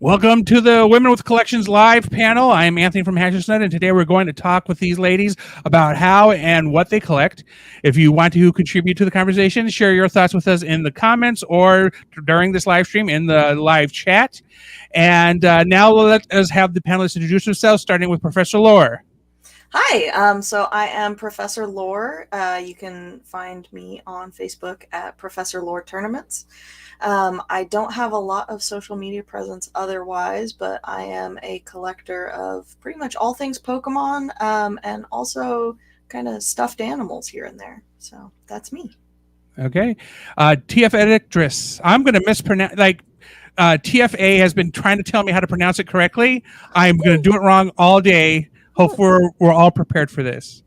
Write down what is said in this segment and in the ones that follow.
Welcome to the Women with Collections live panel. I'm Anthony from Hatchersnet, and today we're going to talk with these ladies about how and what they collect. If you want to contribute to the conversation, share your thoughts with us in the comments or during this live stream in the live chat. And now let us have the panelists introduce themselves, starting with Professor Lore. Hi, so I am Professor Lore. You can find me on Facebook at Professor Lore Tournaments. I don't have a lot of social media presence otherwise, but I am a collector of pretty much all things Pokemon, and also kind of stuffed animals here and there. So that's me. Okay. TF Edictress. I'm going to mispronounce, TFA has been trying to tell me how to pronounce it correctly. I'm going to do it wrong all day. Hope we're all prepared for this.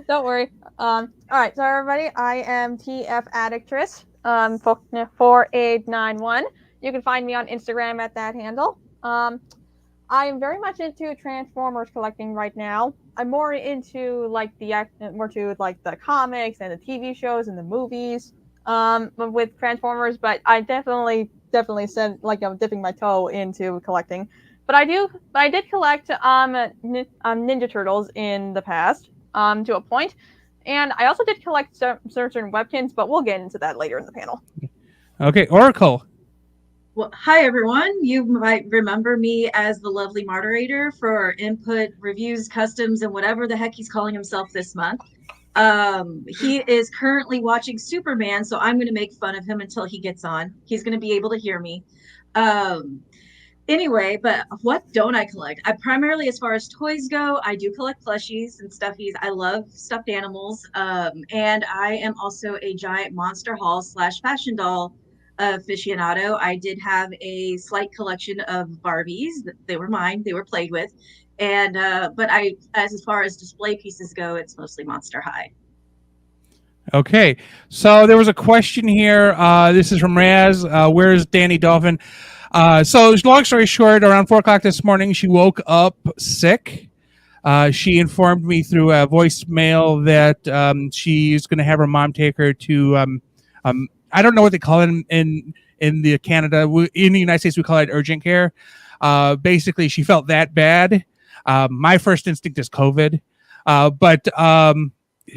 Don't worry. All right, so everybody, I am TF Addictress, 4891. You can find me on Instagram at that handle. I am very much into Transformers collecting right now. I'm more into the comics and the TV shows and the movies with Transformers, but I definitely said I'm dipping my toe into collecting. But I did collect Ninja Turtles in the past to a point, and I also did collect certain webkins, but we'll get into that later in the panel. Okay, Oracle. Well, hi everyone. You might remember me as the lovely moderator for input, reviews, customs, and whatever the heck he's calling himself this month. He is currently watching Superman, so I'm going to make fun of him until he gets on. He's going to be able to hear me. Anyway, but what don't I collect? I primarily, as far as toys go, I do collect plushies and stuffies. I love stuffed animals. And I am also a giant Monster Hall / fashion doll aficionado. I did have a slight collection of Barbies. They were mine. They were played with. And but as far as display pieces go, it's mostly Monster High. Okay, so there was a question here. This is from Raz. Where's Danny Dolphin? So long story short, around 4 o'clock this morning, she woke up sick. She informed me through a voicemail that she's going to have her mom take her to, I don't know what they call it in the Canada. In the United States, we call it urgent care. Basically, she felt that bad. My first instinct is COVID.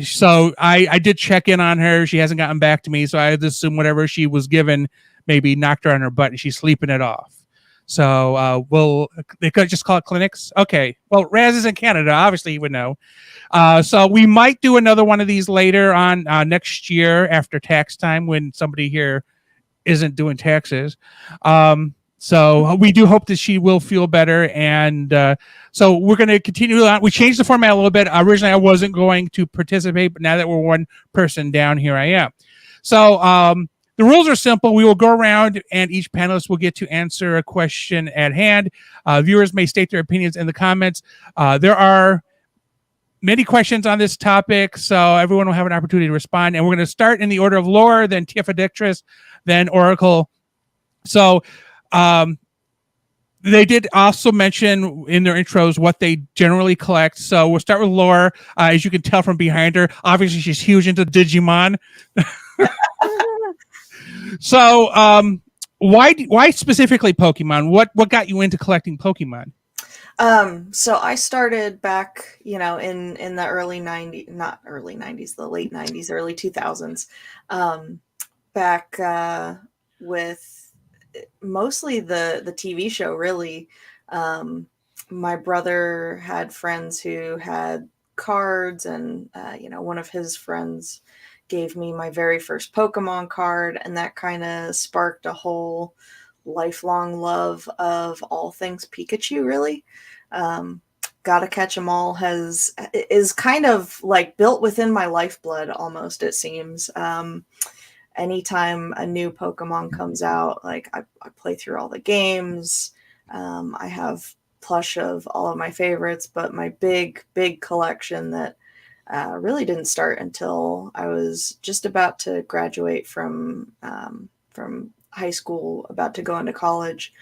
So I did check in on her. She hasn't gotten back to me, so I had to assume whatever she was given maybe knocked her on her butt and she's sleeping it off. So they could just call it clinics. Okay. Well, Raz is in Canada. Obviously, he would know. So we might do another one of these later on next year after tax time when somebody here isn't doing taxes. So we do hope that she will feel better. And so we're going to continue on. We changed the format a little bit. Originally, I wasn't going to participate, but now that we're one person down, here I am. So the rules are simple. We will go around and each panelist will get to answer a question at hand. Viewers may state their opinions in the comments. There are many questions on this topic, so everyone will have an opportunity to respond. And we're going to start in the order of Lore, then Tifa Dictress, then Oracle. So they did also mention in their intros what they generally collect. So we'll start with Lore. As you can tell from behind her, obviously she's huge into Digimon. So why specifically Pokemon? What got you into collecting Pokemon? So I started back, in the early 90s, not early 90s, the late 90s, early 2000s, back with mostly the TV show, really. My brother had friends who had cards, and, one of his friends gave me my very first Pokemon card, and that kind of sparked a whole lifelong love of all things Pikachu, really. Gotta Catch 'Em All is kind of like built within my lifeblood almost, it seems. Anytime a new Pokemon comes out, like I play through all the games. I have plush of all of my favorites, but my big collection that really didn't start until I was just about to graduate from high school, about to go into college,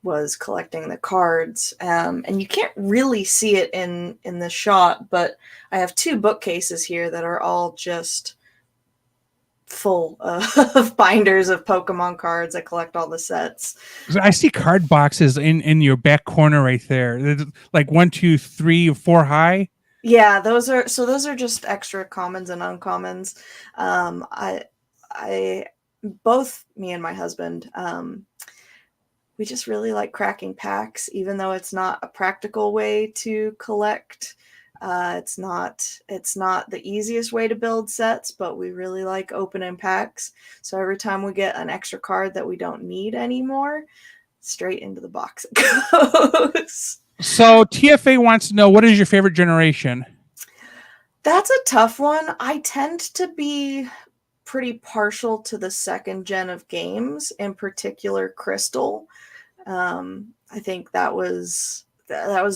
was collecting the cards. And you can't really see it in the shot, but I have 2 bookcases here that are all just full of binders of Pokemon cards. I collect all the sets. So I see card boxes in your back corner right there. There's like 1, 2, 3, or 4 high. Yeah, those are just extra commons and uncommons. I both me and my husband, we just really like cracking packs, even though it's not a practical way to collect. It's not the easiest way to build sets, but we really like opening packs. So every time we get an extra card that we don't need anymore, straight into the box it goes. So TFA wants to know, what is your favorite generation? That's a tough one. I tend to be pretty partial to the second gen of games, in particular Crystal. I think that was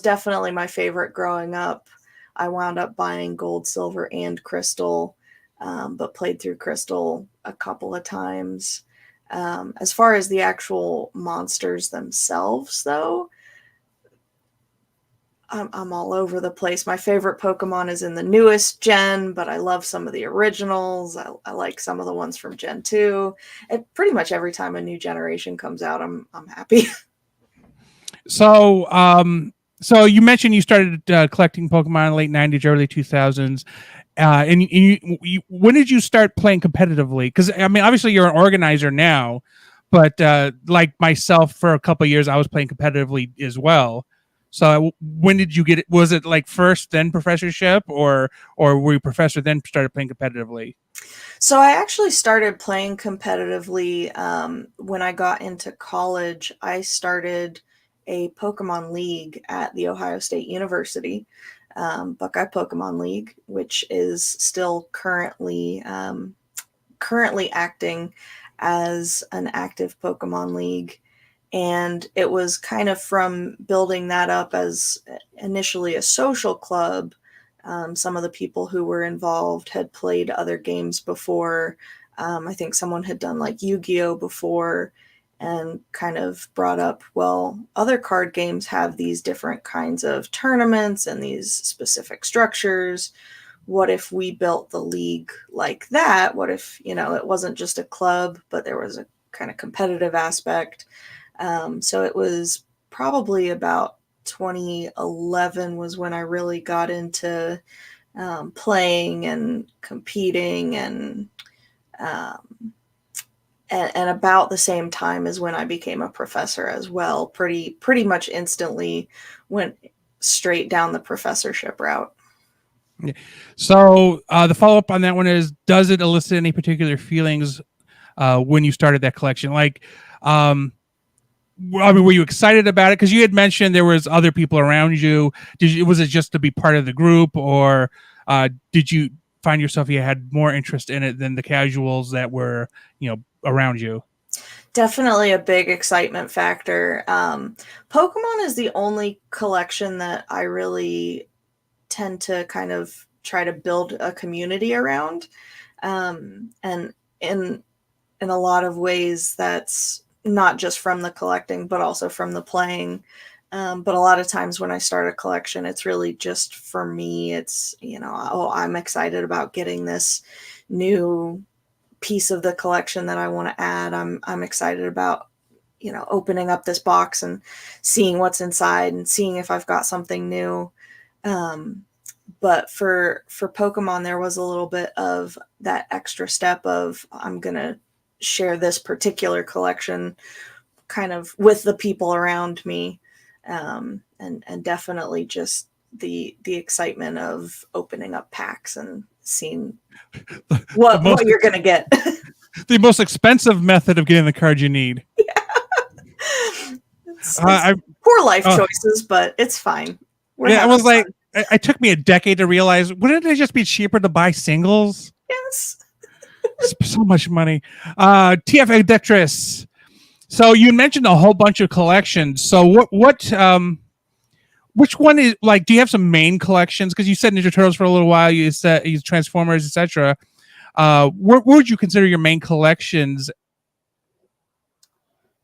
definitely my favorite growing up. I wound up buying Gold, Silver, and Crystal, but played through Crystal a couple of times. As far as the actual monsters themselves, though, I'm all over the place. My favorite Pokemon is in the newest gen, but I love some of the originals. I like some of the ones from Gen 2. And pretty much every time a new generation comes out, I'm happy. So, so you mentioned you started collecting Pokemon in the late 90s, early 2000s. And when did you start playing competitively? Because, I mean, obviously you're an organizer now, but like myself, for a couple of years, I was playing competitively as well. So when did you get it? Was it like first, then professorship, or were you professor, then started playing competitively? So I actually started playing competitively when I got into college. I started a Pokemon League at The Ohio State University, Buckeye Pokemon League, which is still currently acting as an active Pokemon League. And it was kind of from building that up as initially a social club. Some of the people who were involved had played other games before. I think someone had done like Yu-Gi-Oh before, and kind of brought up, well, other card games have these different kinds of tournaments and these specific structures. What if we built the league like that? What if, it wasn't just a club, but there was a kind of competitive aspect? So it was probably about 2011 was when I really got into playing and competing, and about the same time as when I became a professor as well. Pretty much instantly went straight down the professorship route. Yeah. So the follow up on that one is: does it elicit any particular feelings when you started that collection? Like, I mean, were you excited about it? Because you had mentioned there was other people around you. Was it just to be part of the group, or did you find yourself you had more interest in it than the casuals that were, around you? Definitely a big excitement factor. Pokemon is the only collection that I really tend to kind of try to build a community around. And in a lot of ways, that's not just from the collecting, but also from the playing. But a lot of times when I start a collection, it's really just for me. It's, I'm excited about getting this new piece of the collection that I want to add. I'm excited about, opening up this box and seeing what's inside and seeing if I've got something new. But for Pokemon, there was a little bit of that extra step of, I'm going to share this particular collection kind of with the people around me. And definitely just the excitement of opening up packs and seeing what you're going to get. The most expensive method of getting the card you need. Yeah. It's poor life choices, but it's fine. I was like, it took me a decade to realize, wouldn't it just be cheaper to buy singles? Yes. So much money. TFA Detris. So you mentioned a whole bunch of collections. So which one is, like, do you have some main collections? Because you said Ninja Turtles for a little while, you said Transformers, etc. Where would you consider your main collections?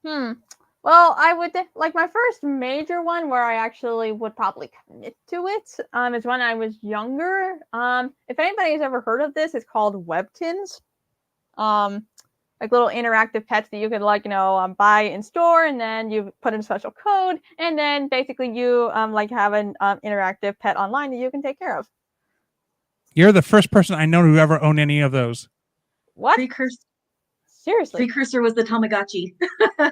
Well, I would like my first major one where I actually would probably commit to it is when I was younger. If anybody's ever heard of this, it's called Webkins. like little interactive pets that you could like buy in store, and then you put in a special code, and then basically you like have an interactive pet online that you can take care of. You're the first person I know who ever owned any of those. What? Seriously? Precursor was the Tamagotchi.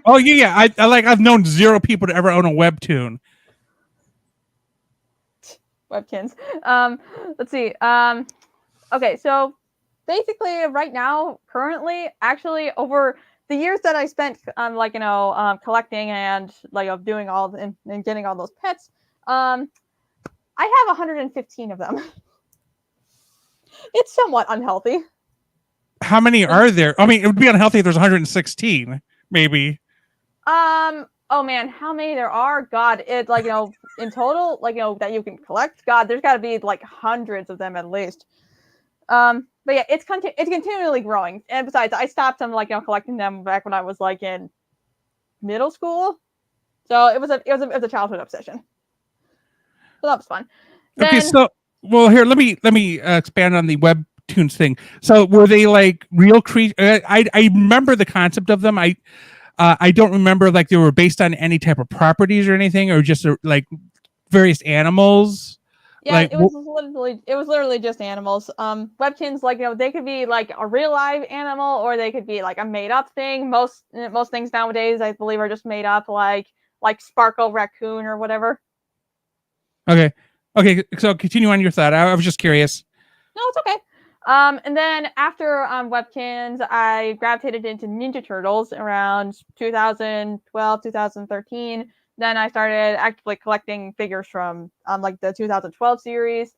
Oh yeah. I've known 0 people to ever own a webtoon. Webkins. Let's see. Okay, so basically right now, currently, actually over the years that I spent collecting and like doing all and getting all those pets, I have 115 of them. It's somewhat unhealthy. How many are there? I mean, it would be unhealthy if there's 116, maybe. Oh man, how many there are? God, it in total, that you can collect. God, there's got to be like hundreds of them at least. But yeah, it's continually growing. And besides, I stopped collecting them back when I was like in middle school. So it was a childhood obsession. So that was fun. Okay, so here, let me expand on the webtoons thing. So were they like real creatures? I remember the concept of them. I don't remember like they were based on any type of properties or anything, or just like various animals. Yeah, like, it was literally just animals. Webkins, they could be like a real live animal, or they could be like a made up thing. Most things nowadays, I believe, are just made up, like Sparkle Raccoon or whatever. Okay. So continue on your thought. I was just curious. No, it's okay. And then after Webkins, I gravitated into Ninja Turtles around 2012, 2013. Then I started actively collecting figures from like the 2012 series.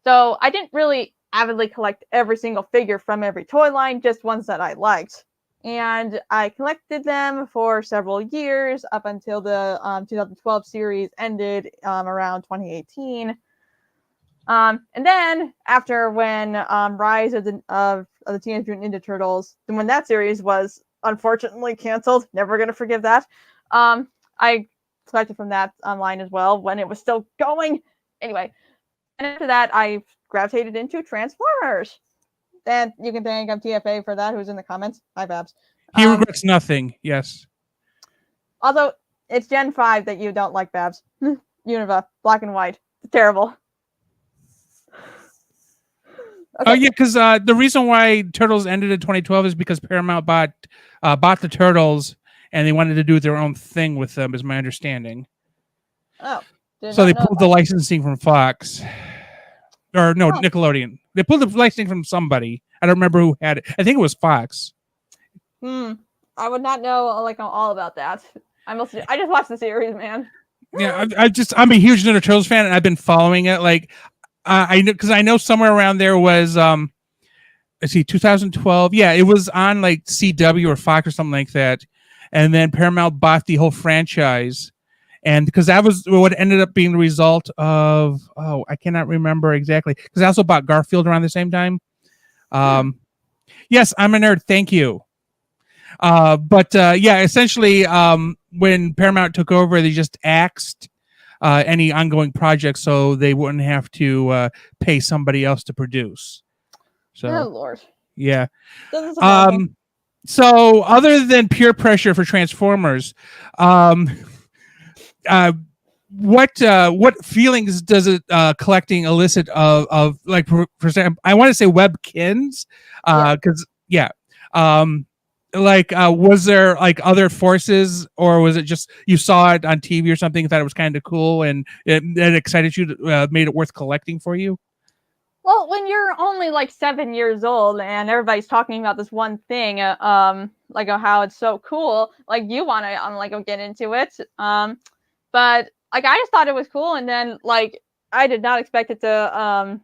So I didn't really avidly collect every single figure from every toy line, just ones that I liked. And I collected them for several years up until the 2012 series ended around 2018. And then after when Rise of the Teenage Mutant Ninja Turtles, when that series was unfortunately canceled, never gonna forgive that. I collected from that online as well when it was still going. Anyway, and after that, I gravitated into Transformers. And you can thank TFA for that, who's in the comments. Hi, Babs. He regrets nothing. Yes. Although it's Gen 5 that you don't like, Babs. Univa, black and white. It's terrible. Okay. Oh yeah, because the reason why Turtles ended in 2012 is because Paramount bought the Turtles, and they wanted to do their own thing with them, is my understanding. Oh. So they pulled the licensing from Fox. Or no, Nickelodeon. They pulled the licensing from somebody. I don't remember who had it. I think it was Fox. I would not know all about that. I just watched the series, man. Yeah, I'm a huge Ninja Turtles fan, and I've been following it. Like, I know, because I know somewhere around there was let's see, 2012. Yeah, it was on like CW or Fox or something like that, and then Paramount bought the whole franchise. And because that was what ended up being the result of, I cannot remember exactly. Because I also bought Garfield around the same time. Yes, I'm a nerd. Thank you. But essentially, when Paramount took over, they just axed any ongoing projects so they wouldn't have to pay somebody else to produce. So, oh, Lord. Yeah. So other than peer pressure for Transformers, what feelings does it collecting elicit of like, for example, I want to say Webkins, because was there like other forces, or was it just you saw it on TV or something, thought it was kind of cool and it excited you, made it worth collecting for you? Well, when you're only like 7 years old and everybody's talking about this one thing, like how it's so cool, like you want to get into it. But like I just thought it was cool, and then like I did not expect it to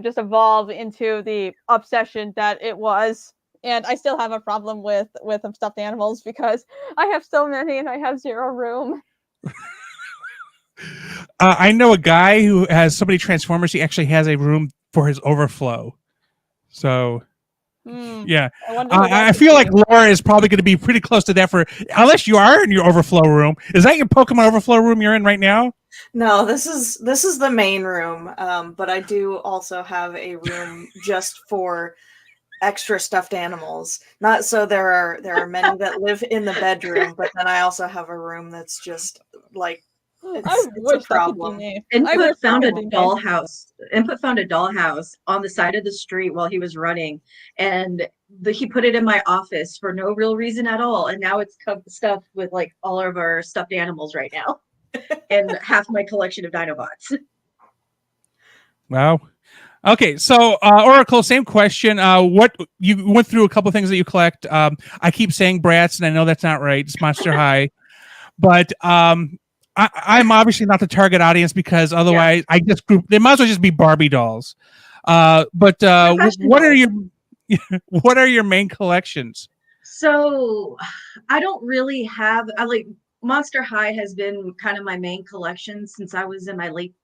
just evolve into the obsession that it was. And I still have a problem with stuffed animals because I have so many and I have zero room. I know a guy who has so many Transformers, he actually has a room for his overflow. So, yeah. I feel like Laura is probably going to be pretty close to that unless you are in your overflow room. Is that your Pokemon overflow room you're in right now? No, this is the main room. But I do also have a room just for extra stuffed animals. Not so there are many that live in the bedroom, but then I also have a room that's just like I it's a wish that could be problem. me. I Input wish that found a could be me. dollhouse. Input found a dollhouse on the side of the street while he was running, and he put it in my office for no real reason at all. And now it's stuffed with like all of our stuffed animals right now, and half my collection of Dinobots. Wow. Okay, so Oracle, same question. What you went through a couple things that you collect. I keep saying Bratz, and I know that's not right. It's Monster High, but I'm obviously not the target audience because otherwise I just group. They might as well just be Barbie dolls. But what are your what are your main collections? So I don't really have. I like Monster High has been kind of my main collection since I was in my late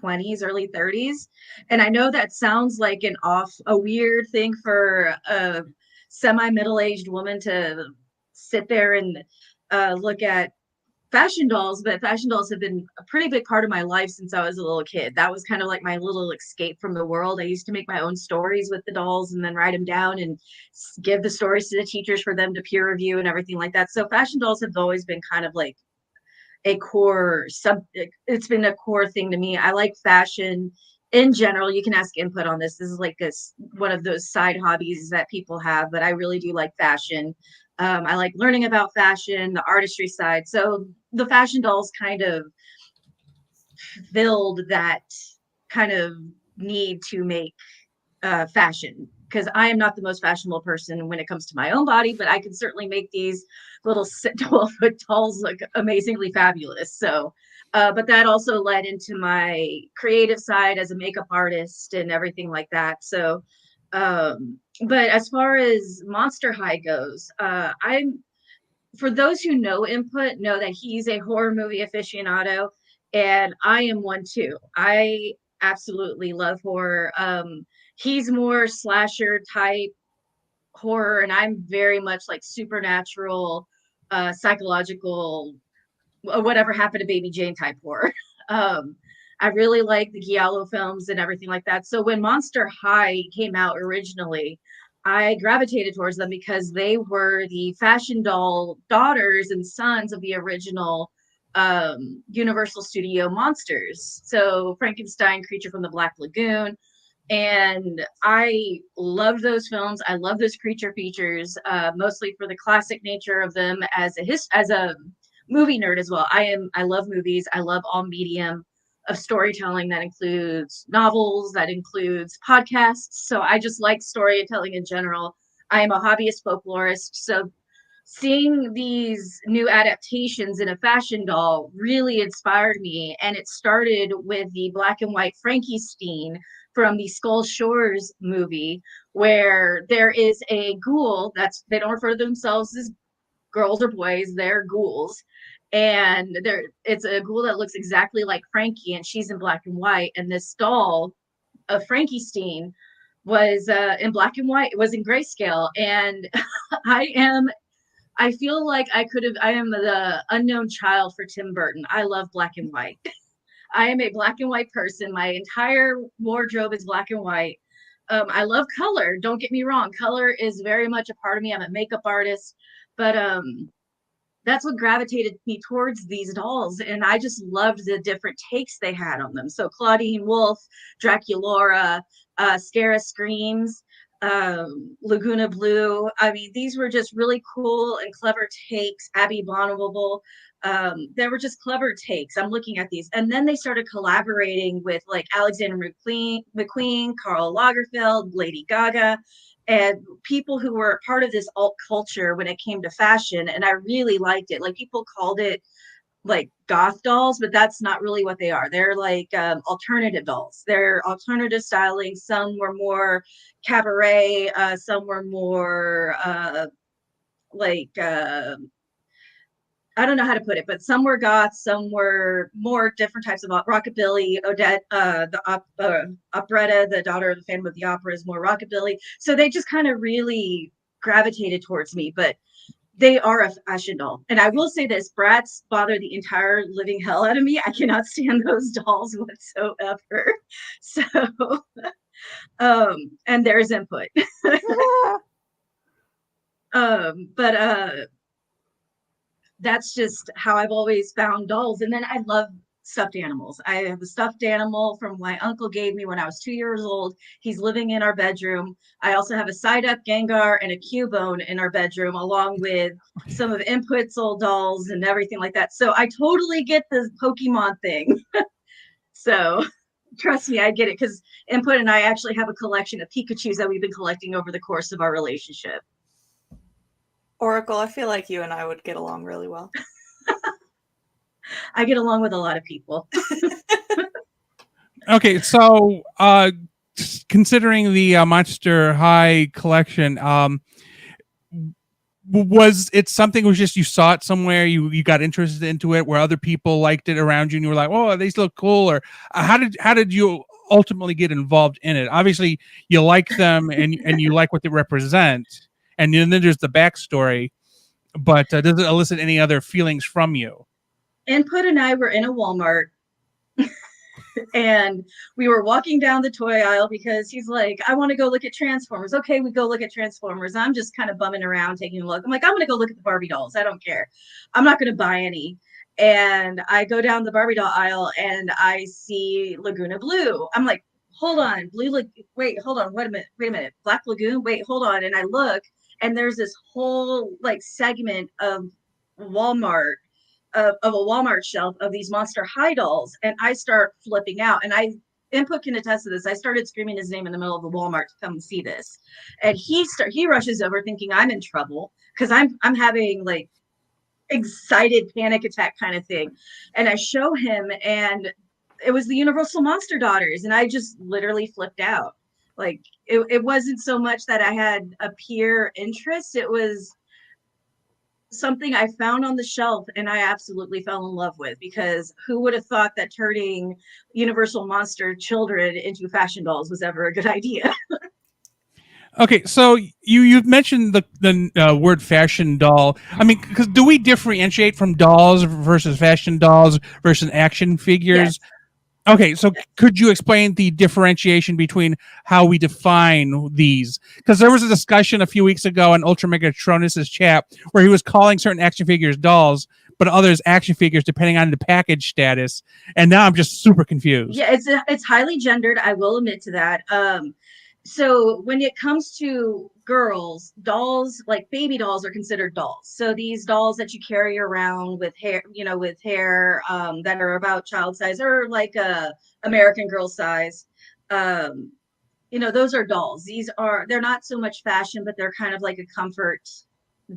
20s, early 30s. And I know that sounds like a weird thing for a semi middle-aged woman to sit there and look at fashion dolls, but fashion dolls have been a pretty big part of my life since I was a little kid. That was kind of like my little escape from the world. I used to make my own stories with the dolls and then write them down and give the stories to the teachers for them to peer review and everything like that. So fashion dolls have always been kind of like a core it's been a core thing to me. I like fashion in general. You can ask input on this. This is like one of those side hobbies that people have, but I really do like fashion. I like learning about fashion, the artistry side. So the fashion dolls kind of filled that kind of need to make fashion, because I am not the most fashionable person when it comes to my own body, but I can certainly make these little 12-foot dolls look amazingly fabulous. So, but that also led into my creative side as a makeup artist and everything like that. So, but as far as Monster High goes, I'm for those who know input know that he's a horror movie aficionado, and I am one too. I absolutely love horror. He's more slasher type horror, and I'm very much like supernatural, psychological, whatever happened to Baby Jane type horror. um I really like the Giallo films and everything like that. So when Monster High came out originally, I gravitated towards them because they were the fashion doll daughters and sons of the original Universal Studio monsters. So Frankenstein, Creature from the Black Lagoon, and I love those films. I love those creature features, mostly for the classic nature of them. As a movie nerd as well, I love movies. I love all medium of storytelling. That includes novels, that includes podcasts. So I just like storytelling in general. I am a hobbyist folklorist, so seeing these new adaptations in a fashion doll really inspired me. And it started with the black and white Frankenstein from the Skull Shores movie, where there is a ghoul they don't refer to themselves as girls or boys, they're ghouls. And it's a ghoul that looks exactly like Frankie, and she's in black and white. And this doll of Frankenstein was in black and white, it was in grayscale. And I feel like I am the unknown child for Tim Burton. I love black and white. I am a black and white person. My entire wardrobe is black and white. I love color. Don't get me wrong. Color is very much a part of me. I'm a makeup artist, but that's what gravitated me towards these dolls. And I just loved the different takes they had on them. So Claudine Wolfe, Draculaura, Scara Screams, Laguna Blue. I mean, these were just really cool and clever takes. Abby Bonneville. They were just clever takes. I'm looking at these. And then they started collaborating with like Alexander McQueen, Karl Lagerfeld, Lady Gaga, and people who were part of this alt culture when it came to fashion. And I really liked it. Like, people called it like goth dolls, but that's not really what they are. They're like alternative dolls. They're alternative styling. Some were more cabaret, some were more like I don't know how to put it, but some were goth, some were more different types of rockabilly. Odette, operetta, the daughter of the Phantom of the Opera, is more rockabilly. So they just kind of really gravitated towards me. But they are a fashion doll. And I will say this, Bratz bother the entire living hell out of me. I cannot stand those dolls whatsoever. So And there's input. But that's just how I've always found dolls. And then I love stuffed animals. I have a stuffed animal from my uncle gave me when I was 2 years old. He's living in our bedroom. I also have a side up Gengar and a Cubone in our bedroom, along with some of Input's old dolls and everything like that. So I totally get the Pokemon thing. So trust me, I get it, because Input and I actually have a collection of Pikachus that we've been collecting over the course of our relationship. Oracle, I feel like you and I would get along really well. I get along with a lot of people. Okay, so considering the Monster High collection, was it something was just you saw it somewhere, you got interested into it, where other people liked it around you and you were like, oh, these look cool? Or how did you ultimately get involved in it? Obviously you like them and you like what they represent, and then there's the backstory, but does it elicit any other feelings from you? Input and I were in a Walmart and we were walking down the toy aisle because he's like, I want to go look at Transformers. Okay, we go look at Transformers. I'm just kind of bumming around taking a look. I'm like, I'm going to go look at the Barbie dolls. I don't care. I'm not going to buy any. And I go down the Barbie doll aisle and I see Laguna Blue. I'm like, hold on, wait, hold on, wait a minute, Black Lagoon, wait, hold on. And I look, and there's this whole like segment of Walmart, of a Walmart shelf of these Monster High dolls, and I start flipping out. And Input can attest to this. I started screaming his name in the middle of the Walmart to come and see this, and he rushes over thinking I'm in trouble because I'm having like excited panic attack kind of thing, and I show him, and it was the Universal Monster Daughters, and I just literally flipped out. Like it wasn't so much that I had a peer interest, it was something I found on the shelf and I absolutely fell in love with, because who would have thought that turning Universal Monster children into fashion dolls was ever a good idea? Okay, so you've mentioned the word fashion doll. I mean, because do we differentiate from dolls versus fashion dolls versus action figures? Yes. Okay, so could you explain the differentiation between how we define these? Because there was a discussion a few weeks ago on Ultra Megatronus' chat where he was calling certain action figures dolls, but others action figures depending on the package status. And now I'm just super confused. Yeah, it's highly gendered. I will admit to that. So when it comes to girls, dolls, like baby dolls, are considered dolls. So these dolls that you carry around with hair, that are about child size, or like American Girl size, those are dolls. They're not so much fashion, but they're kind of like a comfort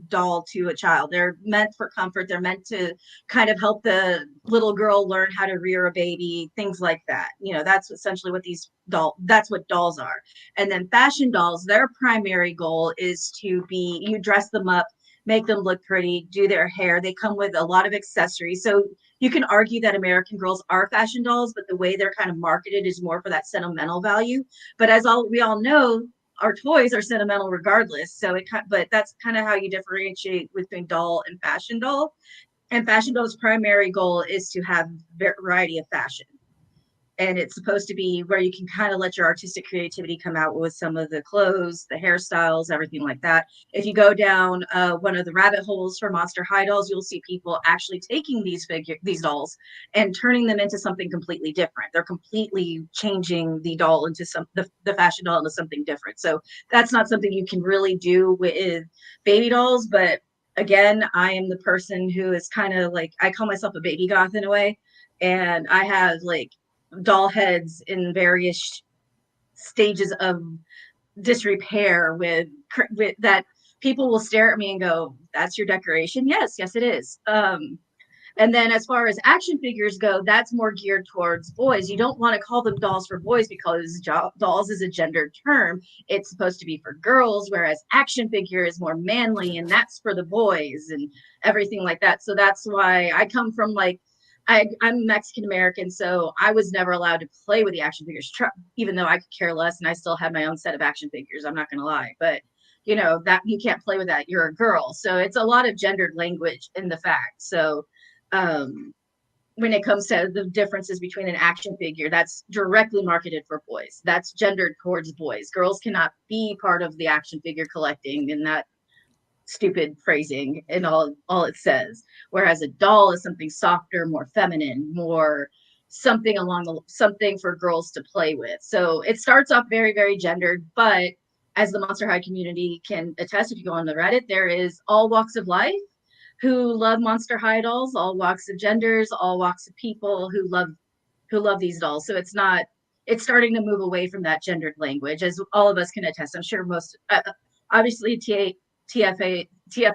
doll to a child. They're meant for comfort. They're meant to kind of help the little girl learn how to rear a baby, things like that. That's essentially what that's what dolls are. And then fashion dolls, their primary goal is you dress them up, make them look pretty, do their hair. They come with a lot of accessories. So you can argue that American Girls are fashion dolls, but the way they're kind of marketed is more for that sentimental value. But we all know, our toys are sentimental regardless. But that's kind of how you differentiate between doll and fashion doll. And fashion doll's primary goal is to have variety of fashion. And it's supposed to be where you can kind of let your artistic creativity come out with some of the clothes, the hairstyles, everything like that. If you go down one of the rabbit holes for Monster High dolls, you'll see people actually taking these dolls and turning them into something completely different. They're completely changing the doll into the fashion doll into something different. So that's not something you can really do with baby dolls. But again, I am the person who is kind of like, I call myself a baby goth in a way. And I have like doll heads in various stages of disrepair with that people will stare at me and go, that's your decoration? Yes, it is. And then as far as action figures go, that's more geared towards boys. You don't want to call them dolls for boys because dolls is a gendered term. It's supposed to be for girls, whereas action figure is more manly and that's for the boys and everything like that. So that's why I come from like, I'm Mexican American, so I was never allowed to play with the action figures, even though I could care less, and I still had my own set of action figures. I'm not going to lie, but that you can't play with that. You're a girl, so it's a lot of gendered language in the fact. So, when it comes to the differences between an action figure that's directly marketed for boys. That's gendered towards boys. Girls cannot be part of the action figure collecting, and that stupid phrasing and all it says. Whereas a doll is something softer, more feminine, more something something for girls to play with. So it starts off very, very gendered, but as the Monster High community can attest, if you go on the Reddit, there is all walks of life who love Monster High dolls, all walks of genders, all walks of people who love these dolls. So it's starting to move away from that gendered language, as all of us can attest. I'm sure most, obviously, TFA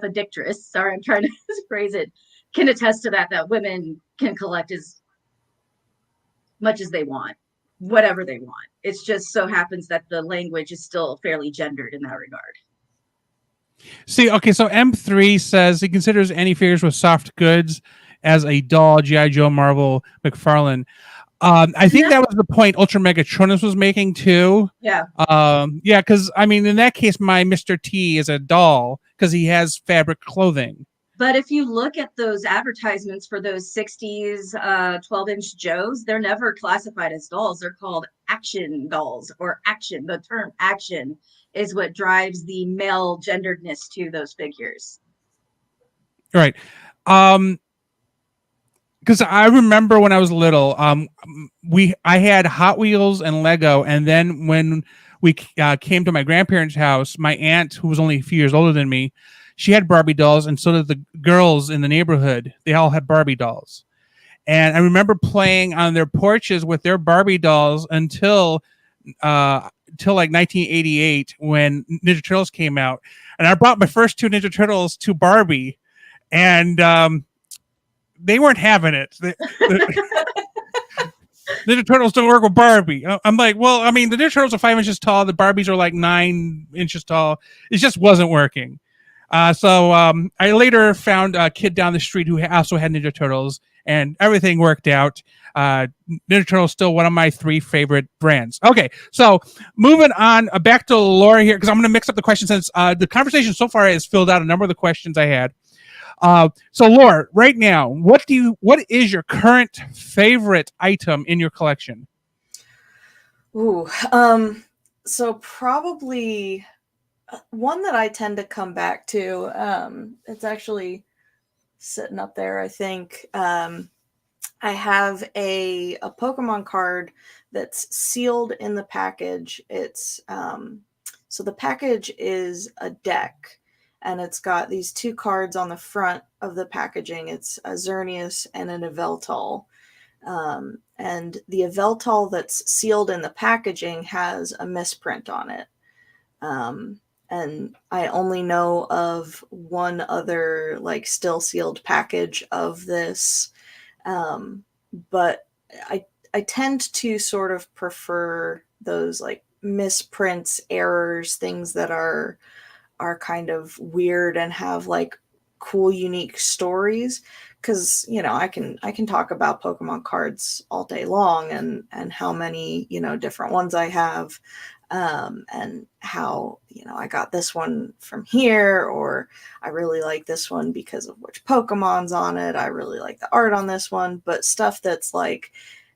addictress, sorry, I'm trying to phrase it, can attest to that women can collect as much as they want, whatever they want. It's just so happens that the language is still fairly gendered in that regard. See, okay, so M3 says he considers any figures with soft goods as a doll, G.I. Joe, Marvel, McFarlane. I think that was the point Ultra Megatronus was making too. Yeah. Yeah, because I mean, in that case, my Mr. T is a doll because he has fabric clothing. But if you look at those advertisements for those 60s 12-inch Joes, they're never classified as dolls. They're called action dolls or action. The term action is what drives the male genderedness to those figures. Right. Because I remember when I was little, I had Hot Wheels and Lego, and then when we came to my grandparents' house, my aunt, who was only a few years older than me, she had Barbie dolls, and so did the girls in the neighborhood. They all had Barbie dolls, and I remember playing on their porches with their Barbie dolls until like 1988 when Ninja Turtles came out, and I brought my first two Ninja Turtles to Barbie, and they weren't having it. Ninja Turtles don't work with Barbie. I'm like, well, I mean, the Ninja Turtles are 5 inches tall. The Barbies are like 9 inches tall. It just wasn't working. So I later found a kid down the street who also had Ninja Turtles, and everything worked out. Ninja Turtles still one of my 3 favorite brands. Okay, so moving on back to Laura here, because I'm going to mix up the questions since the conversation so far has filled out a number of the questions I had. So Laura, right now, what is your current favorite item in your collection? Ooh, so probably one that I tend to come back to. It's actually sitting up there, I think. I have a Pokemon card that's sealed in the package. It's so the package is a deck, and it's got these 2 cards on the front of the packaging. It's a Xerneas and an Yveltal. And the Yveltal that's sealed in the packaging has a misprint on it. And I only know of one other like still sealed package of this. But I tend to sort of prefer those like misprints, errors, things that are kind of weird and have like cool, unique stories. Because I can talk about Pokemon cards all day long and how many different ones I have, and how I got this one from here, or I really like this one because of which Pokemon's on it. I really like the art on this one, but stuff that's like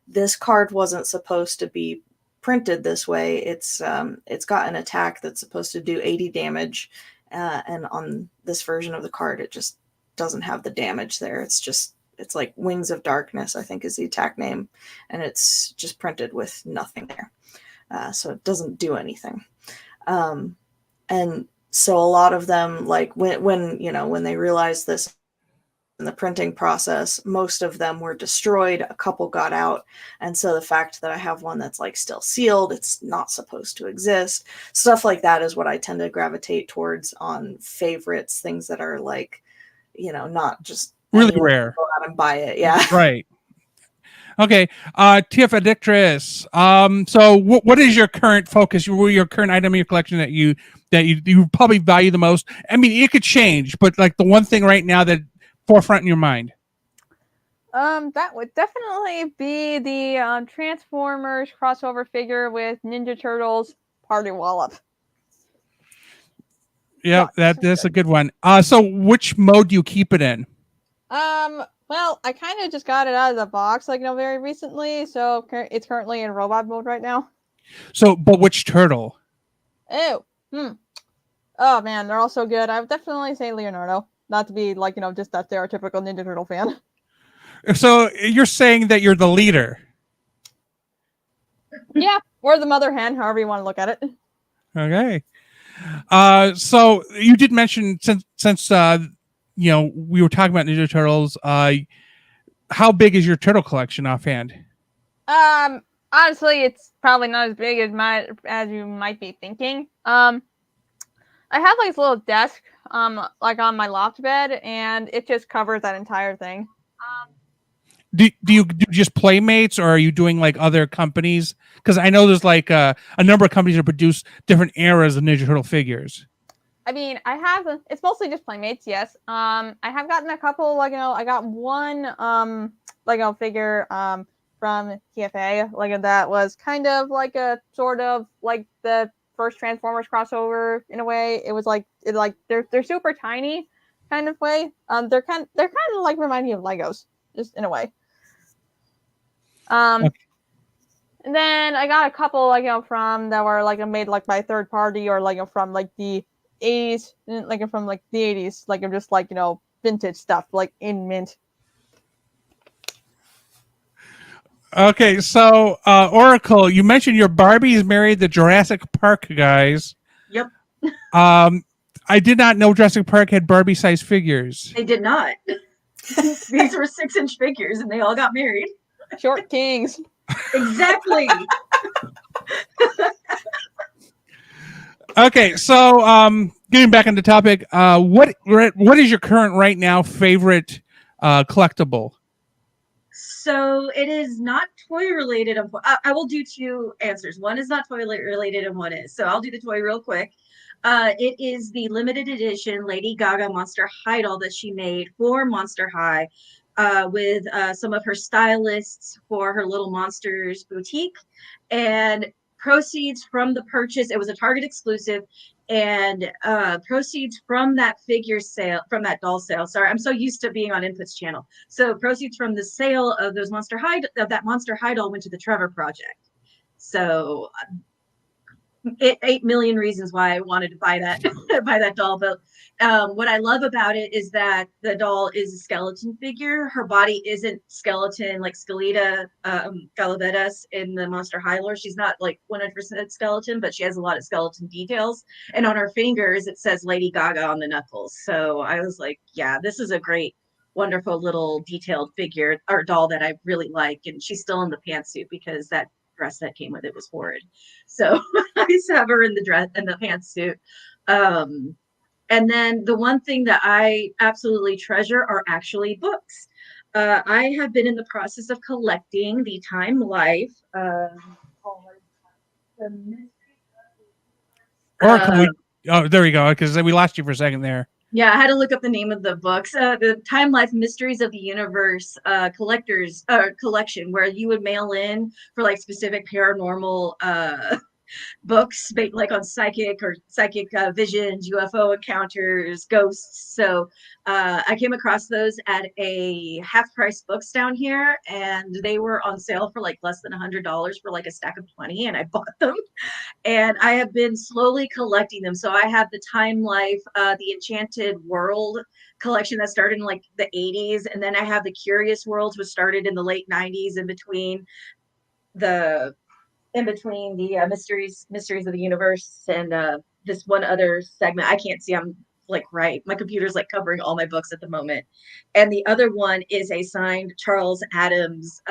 this card wasn't supposed to be printed this way. It's got an attack that's supposed to do 80 damage, and on this version of the card it just doesn't have the damage there. It's like Wings of Darkness, I think is the attack name, and it's just printed with nothing there, so it doesn't do anything. And so a lot of them, like when they realized this in the printing process, most of them were destroyed. A couple got out. And so the fact that I have one that's like still sealed, it's not supposed to exist. Stuff like that is what I tend to gravitate towards on favorites, things that are like, not just really rare. Go out and buy it. Yeah. Right. Okay. TF Addictress. So what is your current focus? Your current item in your collection that you probably value the most? I mean, it could change, but like the one thing right now that forefront in your mind? That would definitely be the Transformers crossover figure with Ninja Turtles Party Wallop. Yeah, that's a good one. So which mode do you keep it in? Well, I kind of just got it out of the box, very recently, so it's currently in robot mode right now. So, but which turtle? Ew. Oh man, they're all so good. I would definitely say Leonardo. Not to be just that stereotypical Ninja Turtle fan. So you're saying that you're the leader. Yeah, or the mother hen, however you want to look at it. Okay. So you did mention since we were talking about Ninja Turtles. How big is your turtle collection offhand? Honestly, it's probably not as big as you might be thinking. I have like this little desk, like on my loft bed, and it just covers that entire thing. Do you do just Playmates, or are you doing like other companies? Because I know there's like a number of companies that produce different eras of Ninja Turtle figures. I mean, it's mostly just Playmates, yes. I have gotten a couple, I got one, figure, from TFA, that was kind of like a sort of like the first Transformers crossover in a way. It was they're super tiny kind of way. They're kind of like remind me of Legos, just in a way. Okay. And then I got a couple, from that were made by third party, or from the 80s, from the 80s, just vintage stuff, in mint. Okay, so Oracle, you mentioned your Barbies married the Jurassic Park guys. Yep. I did not know Jurassic Park had Barbie-sized figures. They did not. These were 6-inch figures, and they all got married. Short kings. Exactly. Okay, so getting back on the topic, what is your current right now favorite collectible? So it is not toy related. I will do two answers. One is not toy related, and one is. So I'll do the toy real quick. It is the limited edition Lady Gaga Monster High doll that she made for Monster High, with some of her stylists for her Little Monsters boutique, and proceeds from the purchase. It was a Target exclusive, and proceeds from that figure sale, from that doll sale. Sorry, I'm so used to being on Input's channel. So proceeds from the sale of that Monster High doll went to the Trevor Project. So 8 million reasons why I wanted to buy that buy that doll. But what I love about it is that the doll is a skeleton figure. Her body isn't skeleton like Skeleta Galavetas in the Monster High lore. She's not like 100% skeleton, but she has a lot of skeleton details. And on her fingers, it says Lady Gaga on the knuckles. So I was like, yeah, this is a great, wonderful little detailed figure or doll that I really like. And she's still in the pantsuit because that dress that came with it was horrid. So I used to have her in the dress and the pantsuit. And then the one thing that I absolutely treasure are actually books. I have been in the process of collecting the Time Life. Oracle, there we go, because we lost you for a second there. Yeah, I had to look up the name of the books. The Time Life Mysteries of the Universe collectors collection, where you would mail in for like specific paranormal books, like on psychic visions, UFO encounters, ghosts. So I came across those at a half price books down here, and they were on sale for like less than $100 for like a stack of 20, and I bought them. And I have been slowly collecting them. So I have the Time Life, the Enchanted World collection that started in like the 80s, and then I have the Curious Worlds, which started in the late 90s, in between the mysteries of the universe and this one other segment. I can't see. I'm like right. My computer's like covering all my books at the moment, and the other one is a signed Charles Addams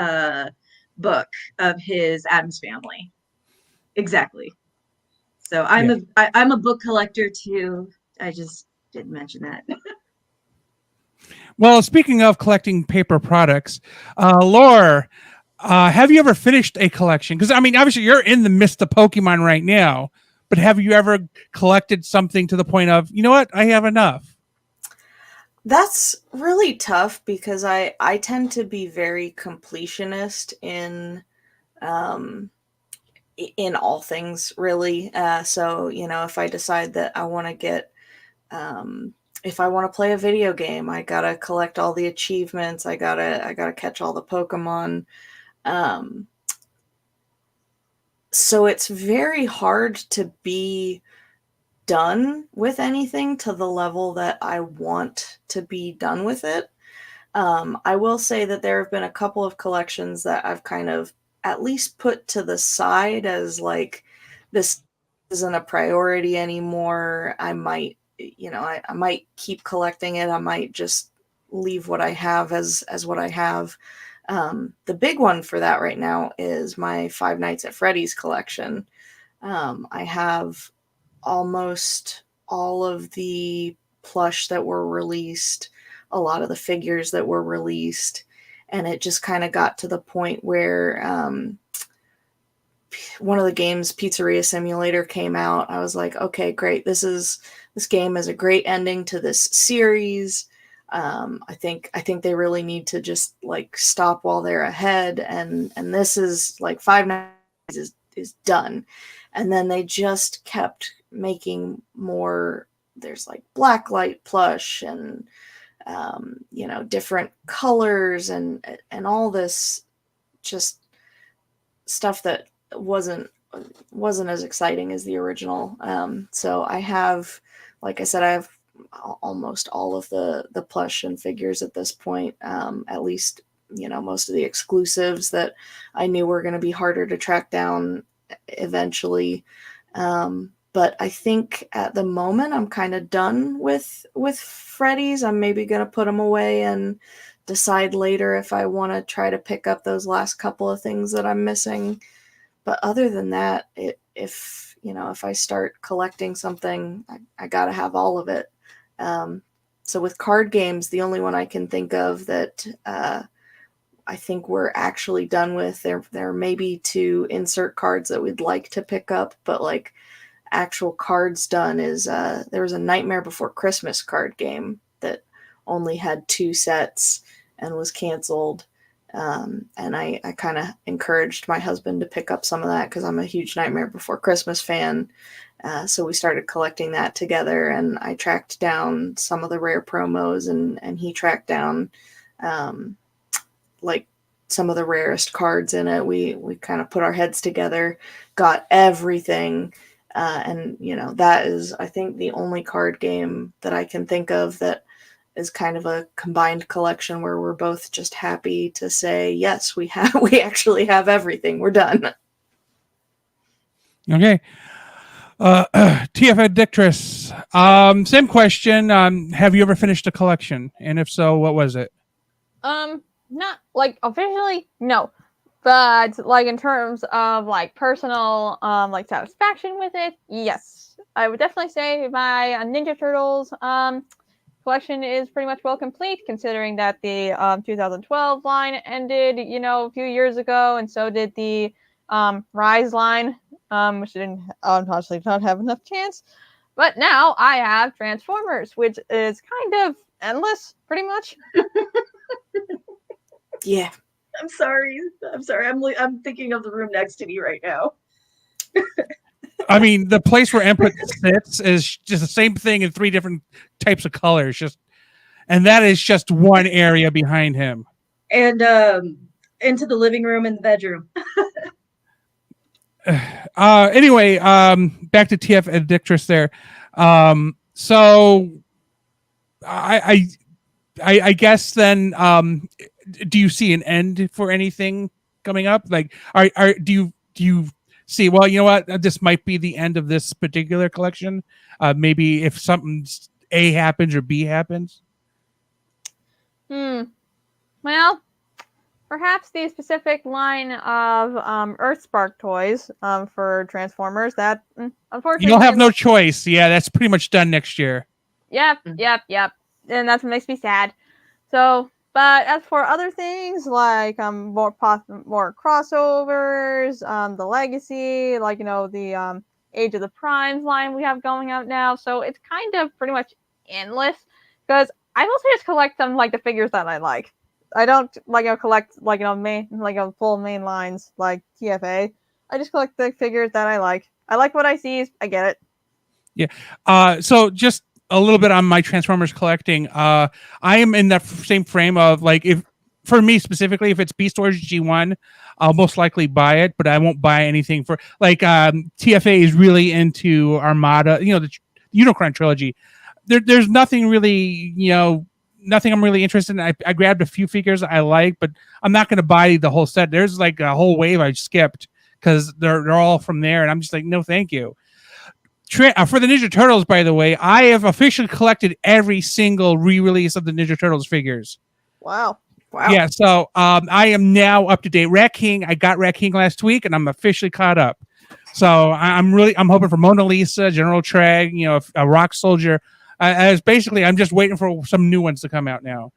book of his Addams Family. Exactly. So I'm a book collector too. I just didn't mention that. Well, speaking of collecting paper products, Laura, have you ever finished a collection? Because I mean, obviously you're in the midst of Pokemon right now, but have you ever collected something to the point of, you know what, I have enough? That's really tough because I tend to be very completionist in all things, really. So, if I decide that I want to get if I want to play a video game, I gotta collect all the achievements. I gotta catch all the Pokemon. Um, so it's very hard to be done with anything to the level that I want to be done with it. I will say that there have been a couple of collections that I've kind of at least put to the side as like, this isn't a priority anymore. I might, I might keep collecting it. I might just leave what I have as what I have. The big one for that right now is my Five Nights at Freddy's collection. I have almost all of the plush that were released, a lot of the figures that were released, and it just kind of got to the point where one of the games, Pizzeria Simulator, came out. I was like, okay, great. This game is a great ending to this series. I think they really need to just like stop while they're ahead, and this is like Five Nights is done. And then they just kept making more. There's like blacklight plush and different colors and all this just stuff that wasn't as exciting as the original. So I have, like I said, I have almost all of the plush and figures at this point. At least most of the exclusives that I knew were going to be harder to track down eventually. But I think at the moment I'm kind of done with Freddy's. I'm maybe going to put them away and decide later if I want to try to pick up those last couple of things that I'm missing. But other than that, if I start collecting something, I got to have all of it. So with card games, the only one I can think of that I think we're actually done with, there may be 2 insert cards that we'd like to pick up, but like actual cards done is there was a Nightmare Before Christmas card game that only had 2 sets and was canceled. And I kind of encouraged my husband to pick up some of that because I'm a huge Nightmare Before Christmas fan. So we started collecting that together, and I tracked down some of the rare promos, and he tracked down like some of the rarest cards in it. We kind of put our heads together, got everything. And that is, I think, the only card game that I can think of that is kind of a combined collection where we're both just happy to say, yes, we actually have everything. We're done. Okay. TF Addictress. Same question. Have you ever finished a collection? And if so, what was it? Not like officially, no. But like in terms of like personal like satisfaction with it, yes. I would definitely say my Ninja Turtles collection is pretty much well complete, considering that the 2012 line ended, a few years ago, and so did the Rise line, which didn't unfortunately not have enough chance. But now I have Transformers, which is kind of endless, pretty much. Yeah. I'm sorry. I'm thinking of the room next to me right now. I mean, the place where Input sits is just the same thing in 3 different types of colors. And that is just one area behind him. And into the living room and the bedroom. Anyway, back to TF Addictress there. So I guess then, do you see an end for anything coming up? Like, do you see, well, you know what, this might be the end of this particular collection? Maybe if something A happens or B happens? Well, perhaps the specific line of Earthspark toys for Transformers that unfortunately You'll have no choice. Yeah, that's pretty much done next year. Yep. And that's what makes me sad. So, but as for other things like more crossovers, the Legacy, like the Age of the Primes line we have going out now, so it's kind of pretty much endless because I mostly just collect them like the figures that I like. I don't collect main full main lines like TFA. I just collect the figures that I like. I like what I see. I get it. Yeah. So just a little bit on my Transformers collecting. I am in that same frame of like, if for me specifically, if it's Beast Wars G1, I'll most likely buy it, but I won't buy anything for like TFA is really into Armada, the Unicron trilogy. There's nothing really, nothing I'm really interested in. I grabbed a few figures I like, but I'm not going to buy the whole set. There's like a whole wave I skipped because they're all from there, and I'm just like, no, thank you. For the Ninja Turtles, by the way, I have officially collected every single re-release of the Ninja Turtles figures. Wow. Yeah, so I am now up to date. Rat King, I got Rat King last week, and I'm officially caught up. So I'm hoping for Mona Lisa, General Trag, a Rock Soldier. As basically, I'm just waiting for some new ones to come out now.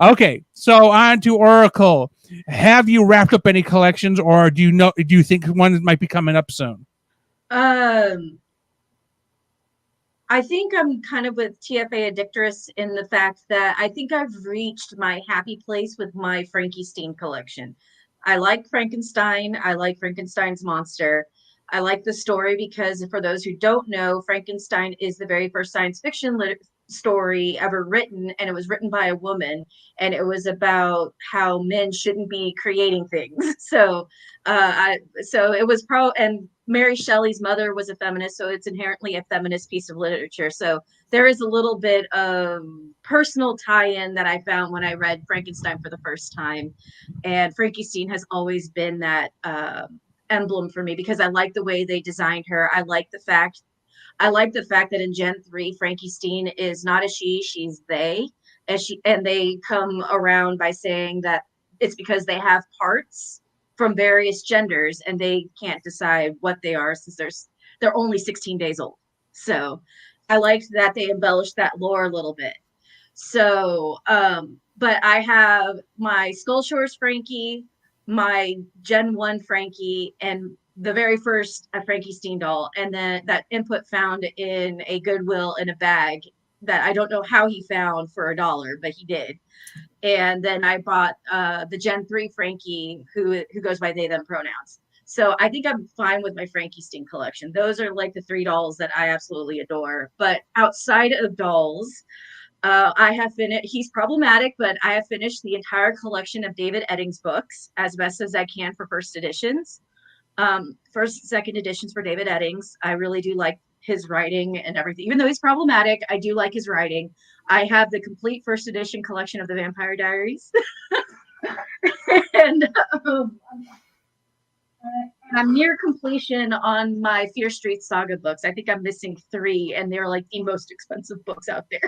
Okay, so on to Oracle. Have you wrapped up any collections, or do you think one might be coming up soon? I think I'm kind of with TFA Addictress in the fact that I think I've reached my happy place with my Frankenstein collection. I like Frankenstein. I like Frankenstein's monster. I like the story because, for those who don't know, Frankenstein is the very first science fiction story ever written, and it was written by a woman, and it was about how men shouldn't be creating things. So it was and Mary Shelley's mother was a feminist, so it's inherently a feminist piece of literature. So there is a little bit of personal tie-in that I found when I read Frankenstein for the first time, and Frankenstein has always been that emblem for me because I like the way they designed her. I like the fact that in Gen 3, Frankenstein is not a she, she's they. And they come around by saying that it's because they have parts from various genders and they can't decide what they are since they're only 16 days old. So I liked that they embellished that lore a little bit. So, but I have my Skull Shores Frankie, my Gen 1 Frankie, and the very first Frankenstein doll, and then that input found in a Goodwill in a bag that I don't know how he found for $1, but he did. And then I bought the Gen 3 Frankie, who goes by they, them pronouns. So I think I'm fine with my Frankenstein collection. Those are like the 3 dolls that I absolutely adore. But outside of dolls, I have finished, he's problematic, but I have finished the entire collection of David Eddings books as best as I can for first editions. Second editions for David Eddings. I really do like his writing and everything. Even though he's problematic, I do like his writing. I have the complete first edition collection of the Vampire Diaries. and I'm near completion on my Fear Street Saga books. I think I'm missing 3, and they're like the most expensive books out there.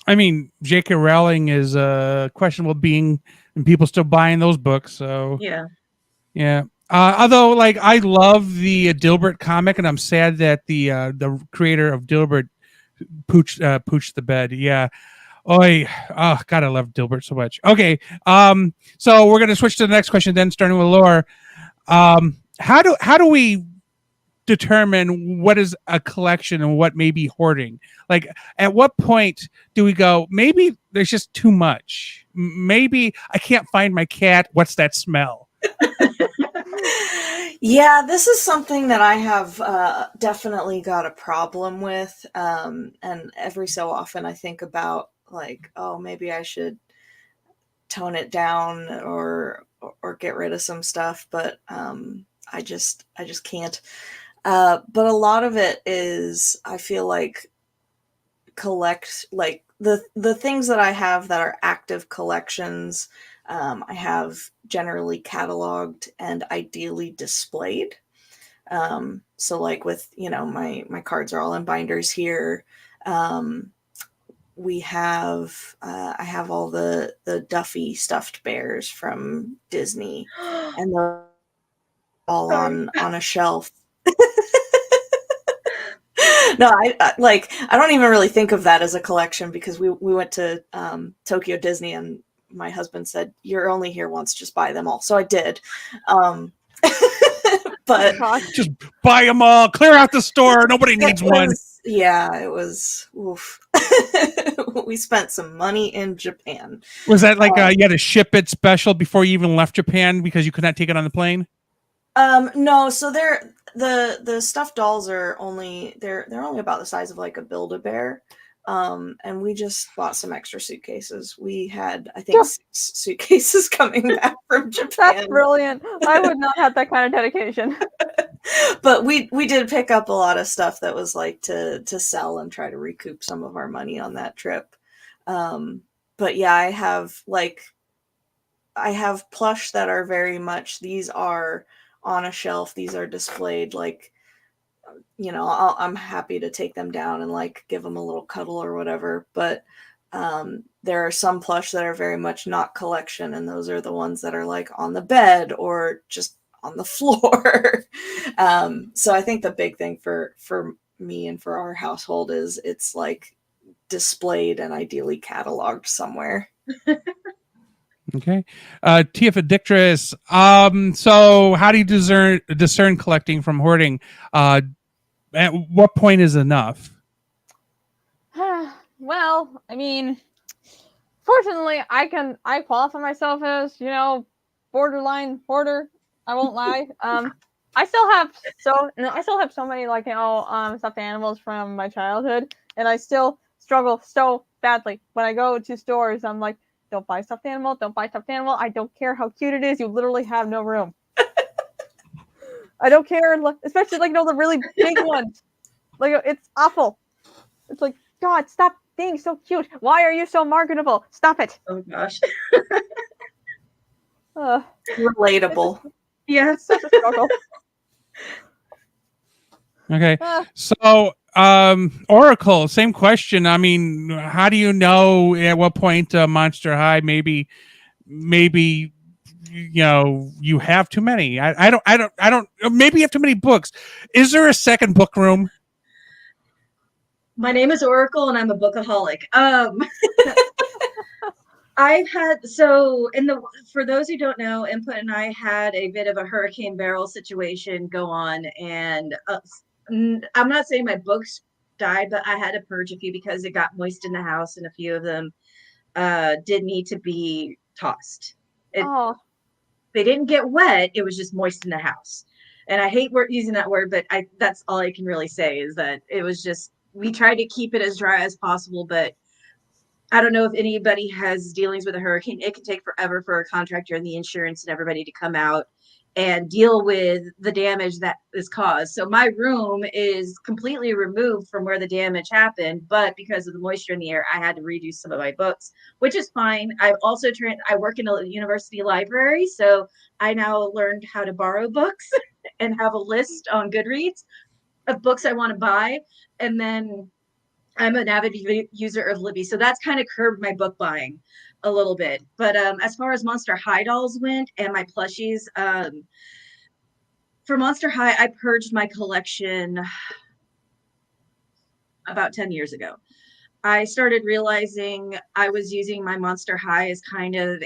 I mean, J.K. Rowling is questionable being, and people still buying those books. So yeah. Although, like, I love the Dilbert comic, and I'm sad that the creator of Dilbert pooched the bed. Yeah. Oh God, I love Dilbert so much. Okay. So we're gonna switch to the next question then, starting with Laura. How do we determine what is a collection and what may be hoarding? Like, at what point do we go, maybe there's just too much? Maybe I can't find my cat. What's that smell? Yeah, this is something that I have definitely got a problem with. And every so often I think about, like, oh, maybe I should tone it down or get rid of some stuff, but I just can't. But a lot of it is, I feel like, the things that I have that are active collections, I have generally cataloged and ideally displayed. So like with, my cards are all in binders here. We have, I have all the Duffy stuffed bears from Disney, and they're all on a shelf. No, I don't even really think of that as a collection, because we went to Tokyo Disney and my husband said, "You're only here once, just buy them all." So I did. But just buy them all, clear out the store. Nobody needs one. Yeah, it was. Oof. We spent some money in Japan. Was that like you had to ship it special before you even left Japan because you could not take it on the plane? No, so the stuffed dolls are only they're only about the size of like a Build-A-Bear. And we just bought some extra suitcases. We had, I think, 6 suitcases coming back from Japan. That's brilliant. I would not have that kind of dedication. But we did pick up a lot of stuff that was like to sell and try to recoup some of our money on that trip. But yeah, I have plush that are very much, these are on a shelf, these are displayed, like, you know, I'm happy to take them down and like give them a little cuddle or whatever. But there are some plush that are very much not collection, and those are the ones that are like on the bed or just on the floor. So I think the big thing for me and for our household is it's like displayed and ideally cataloged somewhere. Okay. Tifa Dictris. So how do you discern collecting from hoarding? At what point is enough? Well, I mean, fortunately, I qualify myself as, you know, borderline hoarder. I won't lie. I still have so many, like, you know, stuffed animals from my childhood, and I still struggle so badly when I go to stores. I'm like, don't buy stuffed animal, don't buy stuffed animal. I don't care how cute it is. You literally have no room. I don't care, especially like, you know, the really big ones. Like, it's awful. It's like, God, stop being so cute. Why are you so marketable? Stop it. Oh gosh. Relatable. Yes. Such a struggle. Okay. So, Oracle, same question. I mean, how do you know at what point Monster High maybe you know you have too many? I don't. Maybe you have too many books. Is there a second book room? My name is Oracle, and I'm a bookaholic. I've had, for those who don't know, Input and I had a bit of a hurricane barrel situation go on, and I'm not saying my books died, but I had to purge a few because it got moist in the house, and a few of them did need to be tossed. They didn't get wet; it was just moist in the house. And I hate using that word, but that's all I can really say is that it was just, we tried to keep it as dry as possible, but I don't know if anybody has dealings with a hurricane. It can take forever for a contractor and the insurance and everybody to come out and deal with the damage that is caused. So my room is completely removed from where the damage happened, but because of the moisture in the air, I had to redo some of my books, which is fine. I've also I work in a university library, so I now learned how to borrow books and have a list on Goodreads of books I want to buy. And then I'm an avid user of Libby, so that's kind of curbed my book buying a little bit. But as far as Monster High dolls went and my plushies, for Monster High, I purged my collection about 10 years ago. I started realizing I was using my Monster High as kind of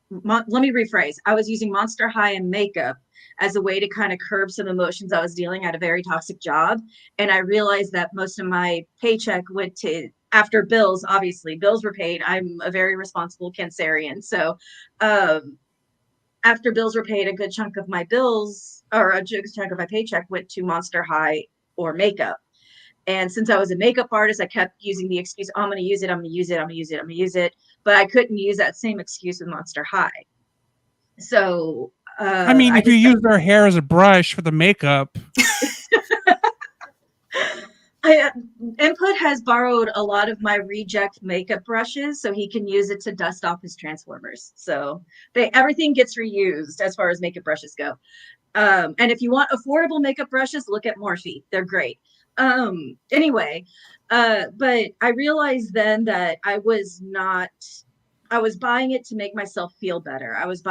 let me rephrase. I was using Monster High and makeup as a way to kind of curb some emotions I was dealing at a very toxic job. And I realized that most of my paycheck went to, after bills, obviously, bills were paid. I'm a very responsible Cancerian. So after bills were paid, a good chunk of my bills, or a good chunk of my paycheck went to Monster High or makeup. And since I was a makeup artist, I kept using the excuse, oh, I'm going to use it, I'm going to use it, I'm going to use it, I'm going to use it. But I couldn't use that same excuse with Monster High. So I mean, if you use their hair as a brush for the makeup. Input has borrowed a lot of my reject makeup brushes, so he can use it to dust off his Transformers. So everything gets reused as far as makeup brushes go. And if you want affordable makeup brushes, look at Morphe. They're great. Anyway, but I realized then that I was buying it to make myself feel better. I was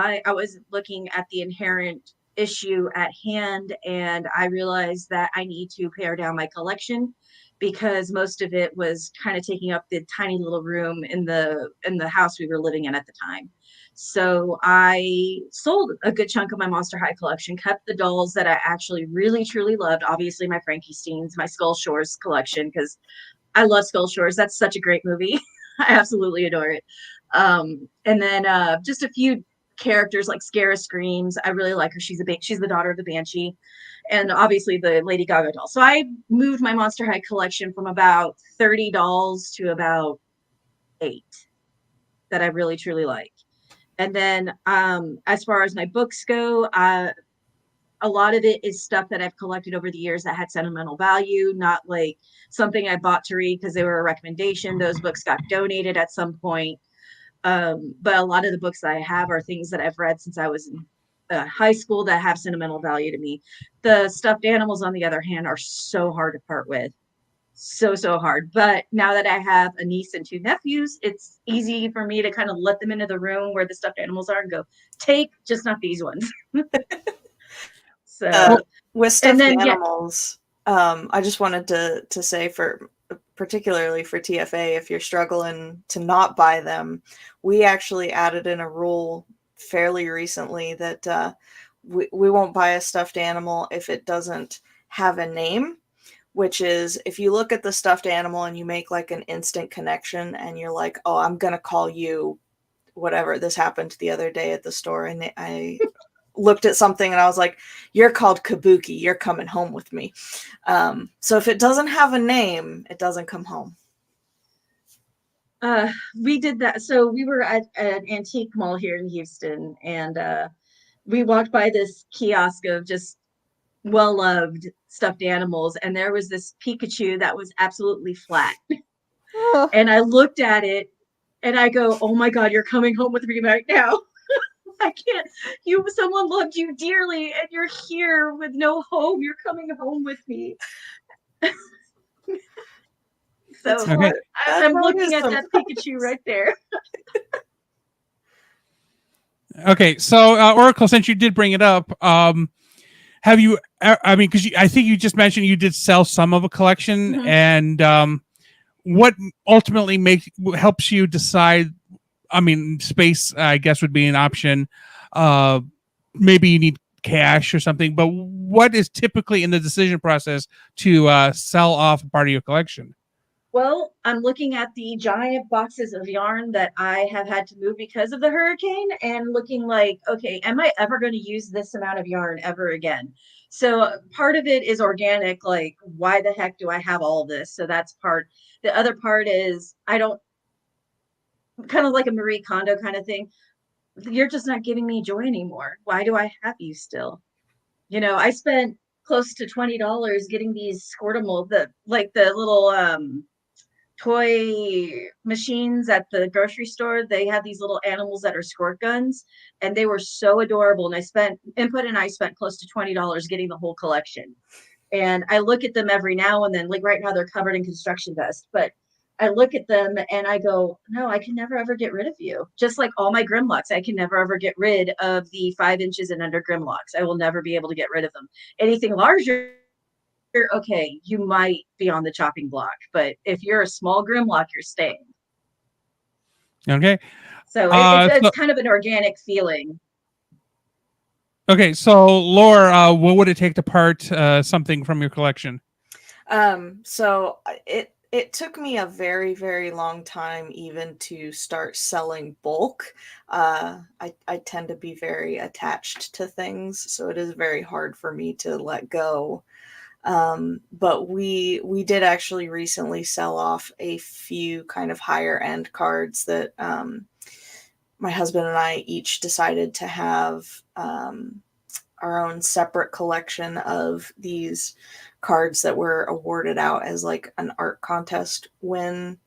looking at the inherent issue at hand, and I realized that I need to pare down my collection because most of it was kind of taking up the tiny little room in the house we were living in at the time. So I sold a good chunk of my Monster High collection, kept the dolls that I actually really truly loved, obviously my Frankensteins, my Skull Shores collection, because I love Skull Shores. That's such a great movie. I absolutely adore it. And then just a few characters like Scara Screams. I really like her. She's the daughter of the Banshee, and obviously the Lady Gaga doll. So I moved my Monster High collection from about 30 dolls to about 8 that I really truly like. And then as far as my books go, a lot of it is stuff that I've collected over the years that had sentimental value, not like something I bought to read because they were a recommendation. Those books got donated at some point. But a lot of the books that I have are things that I've read since I was in high school that have sentimental value to me. The stuffed animals, on the other hand, are so hard to part with. So hard. But now that I have a niece and 2 nephews, it's easy for me to kind of let them into the room where the stuffed animals are and go, take, just not these ones. So with stuffed animals, I just wanted to say, for particularly for TFA, if you're struggling to not buy them, we actually added in a rule fairly recently that we won't buy a stuffed animal if it doesn't have a name, which is if you look at the stuffed animal and you make like an instant connection and you're like, oh, I'm going to call you whatever. This happened the other day at the store, and I looked at something and I was like, you're called Kabuki, you're coming home with me. So if it doesn't have a name, it doesn't come home. We did that. So we were at an antique mall here in Houston, and we walked by this kiosk of just well-loved stuffed animals, and there was this Pikachu that was absolutely flat. And I looked at it and I go, oh my God, you're coming home with me right now. I can't. Someone loved you dearly, and you're here with no home. You're coming home with me. So okay. I'm looking at that Pikachu right there. Okay, so Oracle, since you did bring it up, have you? I mean, because I think you just mentioned you did sell some of a collection, Mm-hmm. and what ultimately helps you decide? I mean, space, I guess, would be an option. Maybe you need cash or something, but what is typically in the decision process to sell off a part of your collection? Well, I'm looking at the giant boxes of yarn that I have had to move because of the hurricane and looking like, okay, am I ever going to use this amount of yarn ever again? So part of it is organic, like, why the heck do I have all of this? So that's part. The other part is I don't, kind of like a Marie Kondo kind of thing. You're just not giving me joy anymore. Why do I have you still? You know, I spent close to $20 getting these Squirtimals, the little toy machines at the grocery store. They have these little animals that are squirt guns, and they were so adorable. And I spent close to $20 getting the whole collection. And I look at them every now and then, like right now they're covered in construction dust, but I look at them and I go, no, I can never ever get rid of you. Just like all my Grimlocks, I can never ever get rid of the 5 inches and under Grimlocks. I will never be able to get rid of them. Anything larger, okay, you might be on the chopping block, but if you're a small Grimlock, you're staying. Okay. So it's kind of an organic feeling. Okay, so Laura, what would it take to part something from your collection? So it took me a very, very long time even to start selling bulk. I tend to be very attached to things, so it is very hard for me to let go. But we did actually recently sell off a few kind of higher end cards that my husband and I each decided to have our own separate collection of these cards that were awarded out as like an art contest win.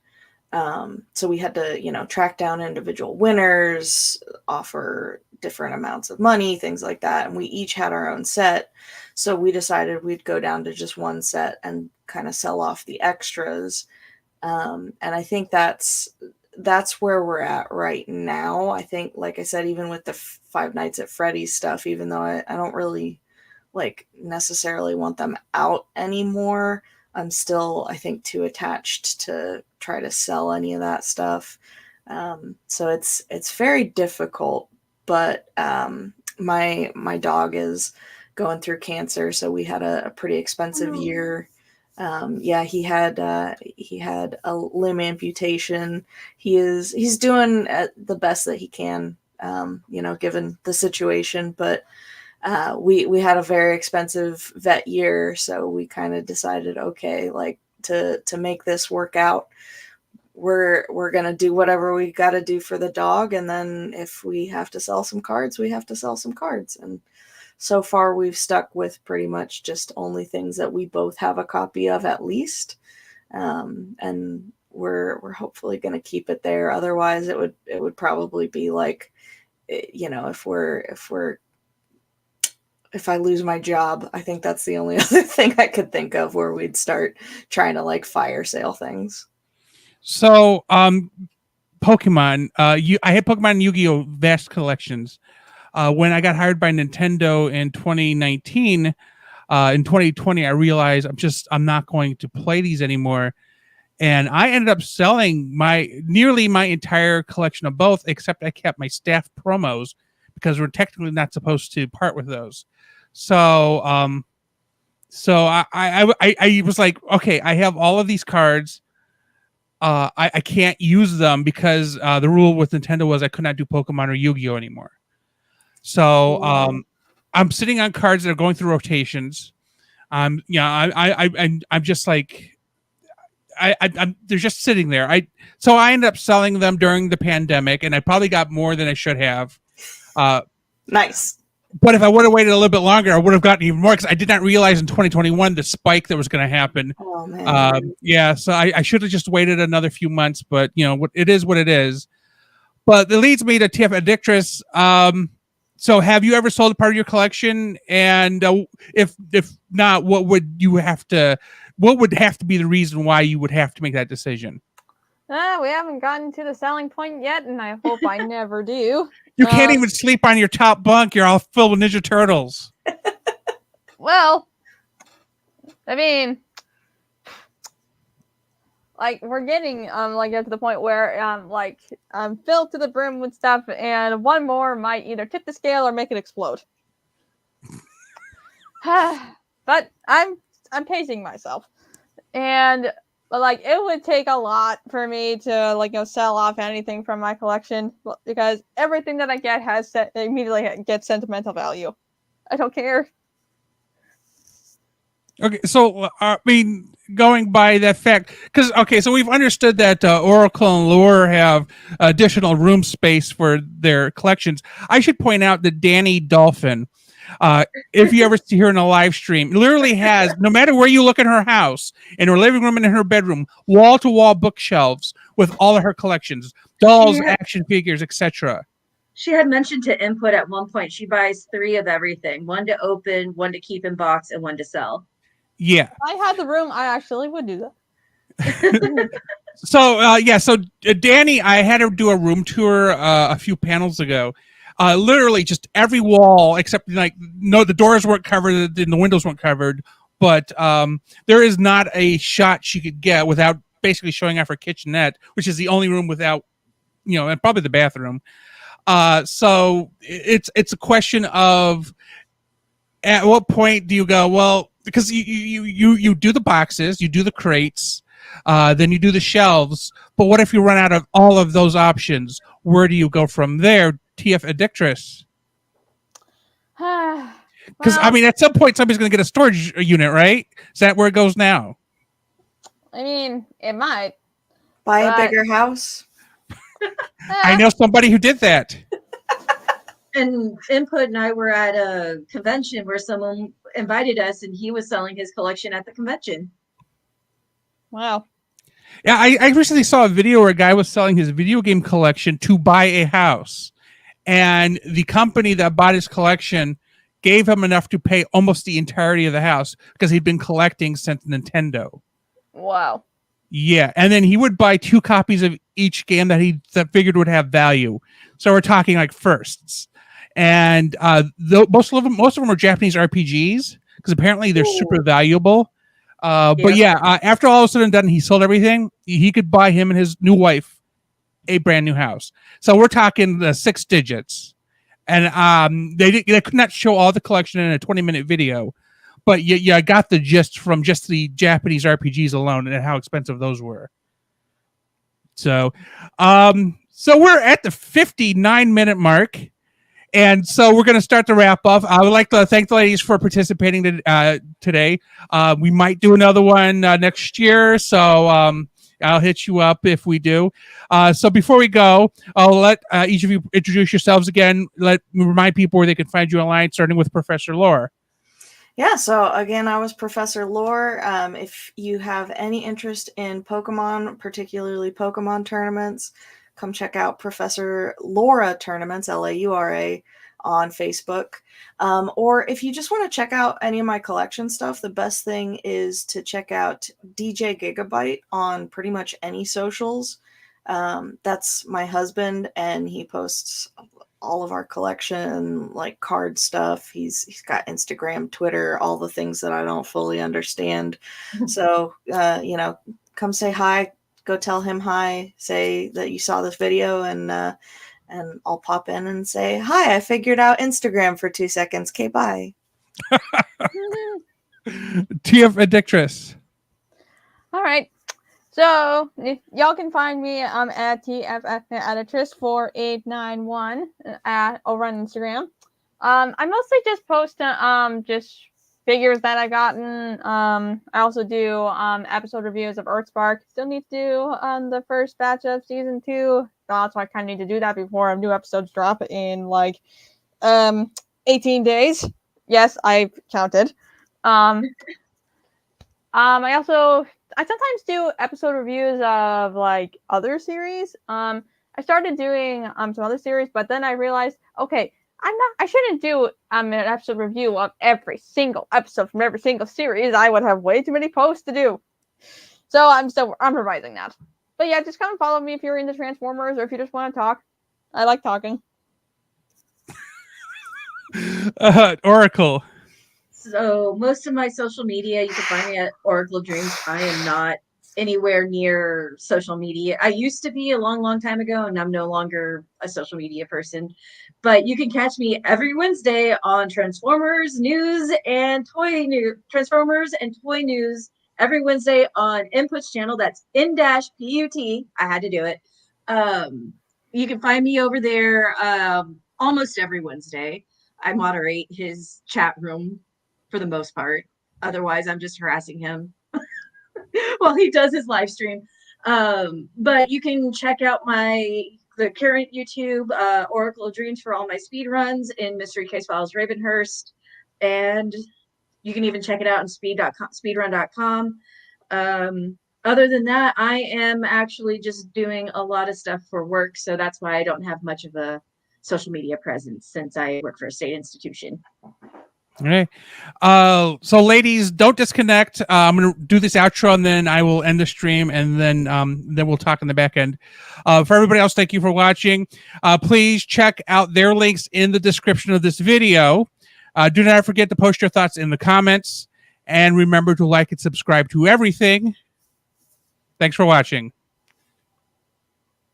So we had to, track down individual winners, offer different amounts of money, things like that. And we each had our own set. So we decided we'd go down to just one set and kind of sell off the extras. And I think that's where we're at right now. I think, like I said, even with the Five Nights at Freddy's stuff, even though I don't really necessarily want them out anymore, I'm still, I think, too attached to try to sell any of that stuff. So it's very difficult, but my dog is going through cancer, so we had a pretty expensive year. He had a limb amputation. He's doing the best that he can given the situation. But we had a very expensive vet year, so we kind of decided, okay, like to make this work out, we're gonna do whatever we got to do for the dog, and then if we have to sell some cards, we have to sell some cards. And so far, we've stuck with pretty much just only things that we both have a copy of at least, and we're hopefully going to keep it there. Otherwise, it would probably be like, if I lose my job, I think that's the only other thing I could think of where we'd start trying to like fire sale things. So, Pokemon, I had Pokemon and Yu-Gi-Oh! Vast collections. When I got hired by Nintendo in 2019, in 2020, I realized I'm not going to play these anymore. And I ended up selling nearly my entire collection of both, except I kept my staff promos because we're technically not supposed to part with those. So, I was like, okay, I have all of these cards. I can't use them because the rule with Nintendo was I could not do Pokemon or Yu-Gi-Oh anymore. So I'm sitting on cards that are going through rotations. I'm just like they're just sitting there. So I ended up selling them during the pandemic, and I probably got more than I should have. Nice. But if I would have waited a little bit longer, I would have gotten even more because I did not realize in 2021 the spike that was going to happen. Oh man. Yeah, so I should have just waited another few months, but it is what it is. But it leads me to TF Addictress. So have you ever sold a part of your collection? And if not, what would have to be the reason why you would have to make that decision? We haven't gotten to the selling point yet, and I hope I never do. You can't even sleep on your top bunk. You're all filled with Ninja Turtles. Well, I mean, like we're getting get to the point where I'm filled to the brim with stuff, and one more might either tip the scale or make it explode. But I'm pacing myself, and it would take a lot for me to sell off anything from my collection, because everything that I get immediately gets sentimental value. I don't care. Okay, so going by that fact, so we've understood that Oracle and Lure have additional room space for their collections. I should point out that Danny Dolphin, if you ever see her in a live stream, literally has, no matter where you look in her house, in her living room and in her bedroom, wall-to-wall bookshelves with all of her collections, dolls, action figures, etc. She had mentioned to Input at one point she buys 3 of everything: one to open, one to keep in box, and one to sell. Yeah. If I had the room, I actually would do that. So Danny, I had her do a room tour a few panels ago. Literally just every wall except the doors weren't covered and the windows weren't covered, but there is not a shot she could get without basically showing off her kitchenette, which is the only room without, and probably the bathroom. So it's a question of at what point do you go, well, because you do the boxes, you do the crates, then you do the shelves, but what if you run out of all of those options? Where do you go from there? TF Addictress. Because at some point somebody's going to get a storage unit, right? Is that where it goes now? I mean, it might. Buy a bigger house. I know somebody who did that. And Input and I were at a convention where someone invited us, and he was selling his collection at the convention. Wow. Yeah, I recently saw a video where a guy was selling his video game collection to buy a house. And the company that bought his collection gave him enough to pay almost the entirety of the house because he'd been collecting since Nintendo. Wow. Yeah, and then he would buy 2 copies of each game that he figured would have value. So we're talking like firsts. And most of them are Japanese RPGs because apparently they're super valuable. But after all is said and done, he sold everything. He could buy him and his new wife a brand new house. So we're talking the 6 digits. And they could not show all the collection in a 20-minute video, but you got the gist from just the Japanese RPGs alone and how expensive those were. So So we're at the 59-minute mark. And so we're going to start to wrap up. I would like to thank the ladies for participating today. We might do another one next year. So I'll hit you up if we do. So before we go, I'll let each of you introduce yourselves again. Let me remind people where they can find you online, starting with Professor Lore. Yeah, so again, I was Professor Lore. If you have any interest in Pokemon, particularly Pokemon tournaments, come check out Professor Laura Tournaments, Laura, on Facebook. Or if you just want to check out any of my collection stuff, the best thing is to check out DJ Gigabyte on pretty much any socials. That's my husband, and he posts all of our collection, like card stuff. He's got Instagram, Twitter, all the things that I don't fully understand. So, come say hi, go tell him hi, say that you saw this video, and I'll pop in and say, hi, I figured out Instagram for 2 seconds. Okay, bye. TF Addictress. All right. So y'all can find me at TFFAdditress4891 over on Instagram. I mostly just post just figures that I've gotten. I also do episode reviews of Earthspark. Still need to do the first batch of season 2. So I kind of need to do that before new episodes drop in like 18 days. Yes, I've counted. I sometimes do episode reviews of like other series. I started doing some other series, but then I realized, okay, I shouldn't do an episode review of every single episode from every single series. I would have way too many posts to do. So I'm revising that. But yeah, just come and follow me if you're into Transformers or if you just want to talk. I like talking. Oracle. So most of my social media, you can find me at Oracle Dreams. I am not anywhere near social media. I used to be a long, long time ago, and I'm no longer a social media person. But you can catch me every Wednesday on Transformers news and toy news. Transformers and toy news every Wednesday on Input's channel. That's in-PUT. I had to do it. You can find me over there almost every Wednesday. I moderate his chat room for the most part. Otherwise, I'm just harassing him while he does his live stream. But you can check out the current YouTube Oracle of Dreams for all my speed runs in Mystery Case Files Ravenhurst, and you can even check it out on speedrun.com. Other than that, I am actually just doing a lot of stuff for work, so that's why I don't have much of a social media presence since I work for a state institution. Okay. So ladies, don't disconnect. I'm going to do this outro and then I will end the stream and then we'll talk in the back end. For everybody else, thank you for watching. Please check out their links in the description of this video. Do not forget to post your thoughts in the comments and remember to like and subscribe to everything. Thanks for watching.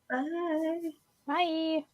Bye. Bye.